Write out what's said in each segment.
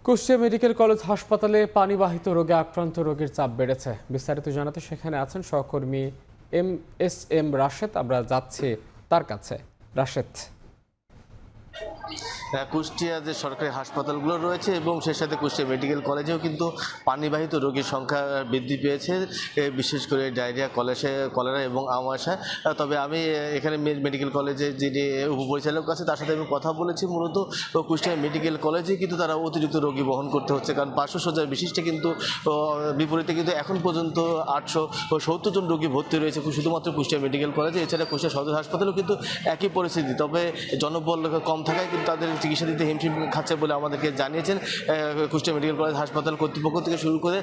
Kushtia medical college হাসপাতালে পানিবাহিত রোগে আক্রান্ত রোগীর চাপ বেড়েছে। বিস্তারিত জানাতে সেখানে আছেন সহকর্মী এম রাশেদ। আমরা যাচ্ছি তার কাছে। রাশেদ, কুষ্টিয়া যে সরকারি হাসপাতালগুলো রয়েছে এবং সেই সাথে কুষ্টিয়া মেডিকেল কলেজেও কিন্তু পানিবাহিত রোগীর সংখ্যা বৃদ্ধি পেয়েছে, বিশেষ করে ডায়রিয়া, কলেরা এবং আমাশা। তবে আমি এখানে মেডিকেল কলেজে যিনি উপপরিচালক আছে তার সাথে আমি কথা বলেছি। মূলত কুষ্টিয়া মেডিকেল কলেজে কিন্তু তারা অতিরিক্ত রোগী বহন করতে হচ্ছে, কারণ 500 বিশিষ্টে কিন্তু বিপরীতে কিন্তু এখন পর্যন্ত 870 জন রোগী ভর্তি রয়েছে শুধুমাত্র কুষ্টিয়া মেডিকেল কলেজে। এছাড়া কুষ্টিয়া সদর হাসপাতালেও কিন্তু একই পরিস্থিতি, তবে জনবল কম থাকায় কিন্তু তাদের চিকিৎসা দিতে হিমশিম খাচ্ছে বলে আমাদেরকে জানিয়েছেন কুষ্টিয়া মেডিকেল কলেজ হাসপাতাল কর্তৃপক্ষ থেকে শুরু করে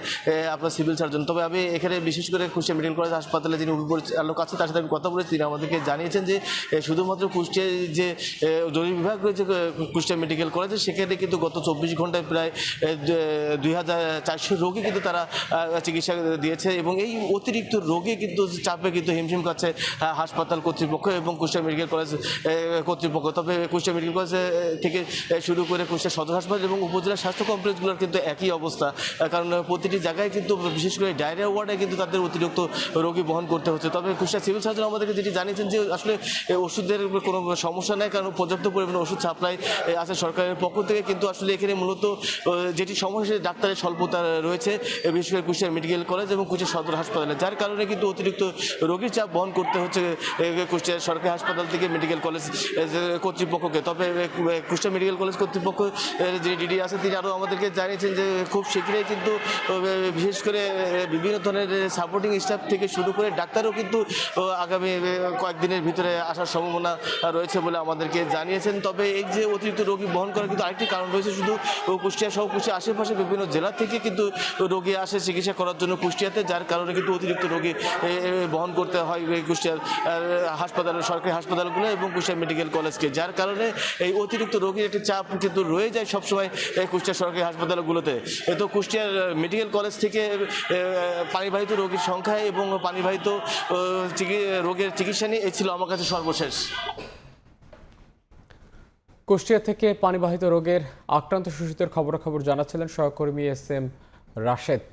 আপনার সিভিল সার্জন। তবে আমি এখানে বিশেষ করে কুষ্টিয়া মেডিকেল কলেজ হাসপাতালে যিনি উপপরিচালক আছে তার সাথে আমি কথা বলেছি, তিনি আমাদেরকে জানিয়েছেন যে শুধুমাত্র কুষ্টিয়ায় যে জরুরি বিভাগ রয়েছে কুষ্টিয়া মেডিকেল কলেজে, সেখানে কিন্তু গত 24 ঘন্টায় প্রায় 2400 রোগী কিন্তু তারা চিকিৎসা দিয়েছে এবং এই অতিরিক্ত রোগী কিন্তু চাপে কিন্তু হিমশিম খাচ্ছে হাসপাতাল কর্তৃপক্ষ এবং কুষ্টিয়া মেডিকেল কলেজ কর্তৃপক্ষ। তবে কুষ্টিয়া মেডিকেল কলেজ থেকে শুরু করে কুষ্টিয়া সদর হাসপাতাল এবং উপজেলা স্বাস্থ্য কমপ্লেক্সগুলোর কিন্তু একই অবস্থা, কারণ প্রতিটি জায়গায় কিন্তু বিশেষ করে ডায়রিয়া ওয়ার্ডে কিন্তু তাদের অতিরিক্ত রোগী বহন করতে হচ্ছে। তবে কুষ্টিয়া সিভিল সার্জন আমাদেরকে যেটি জানিয়েছেন যে আসলে ওষুধের কোনো সমস্যা নেই, কারণ পর্যাপ্ত পরিমাণে ওষুধ সাপ্লাই আছে সরকারের পক্ষ থেকে, কিন্তু আসলে এখানে মূলত যেটি সমস্যা ডাক্তারের স্বল্পতা রয়েছে বিশেষ করে কুষ্টিয়া মেডিকেল কলেজ এবং কুষ্টিয়া সদর হাসপাতালে, যার কারণে কিন্তু অতিরিক্ত রোগীর চাপ বহন করতে হচ্ছে কুষ্টিয়া সরকারি হাসপাতাল থেকে মেডিকেল কলেজ কর্তৃপক্ষকে। তবে কুষ্টিয়া মেডিকেল কলেজ কর্তৃপক্ষ যে ডিডি আছে তিনি আরও আমাদেরকে জানিয়েছেন যে খুব শীঘ্রই কিন্তু বিশেষ করে বিভিন্ন ধরনের সাপোর্টিং স্টাফ থেকে শুরু করে ডাক্তারও কিন্তু আগামী কয়েকদিনের ভিতরে আসার সম্ভাবনা রয়েছে বলে আমাদেরকে জানিয়েছেন। তবে এই যে অতিরিক্ত রোগী বহন করার কিন্তু আরেকটি কারণ রয়েছে, শুধু কুষ্টিয়া সহ কুষ্টিয়া আশেপাশে বিভিন্ন জেলা থেকে কিন্তু রোগী আসে চিকিৎসা করার জন্য কুষ্টিয়াতে, যার কারণে কিন্তু অতিরিক্ত রোগী বহন করতে হয় কুষ্টিয়ার হাসপাতাল, সরকারি হাসপাতালগুলো এবং কুষ্টিয়া মেডিকেল কলেজকে, যার কারণে এই অতিরিক্ত রোগীর একটি চাপ কিন্তু রয়ে যায় সবসময় কুষ্টিয়া সরকারি হাসপাতালগুলোতে। তো কুষ্টিয়ার মেডিকেল কলেজ থেকে পানিবাহিত রোগীর সংখ্যা এবং পানিবাহিত রোগের চিকিৎসা নিয়ে এই ছিল আমার কাছে সর্বশেষ। কুষ্টিয়া থেকে পানিবাহিত রোগের আক্রান্ত শিশুদের খবরাখবর জানাচ্ছিলেন সহকর্মী এম রাশেদ।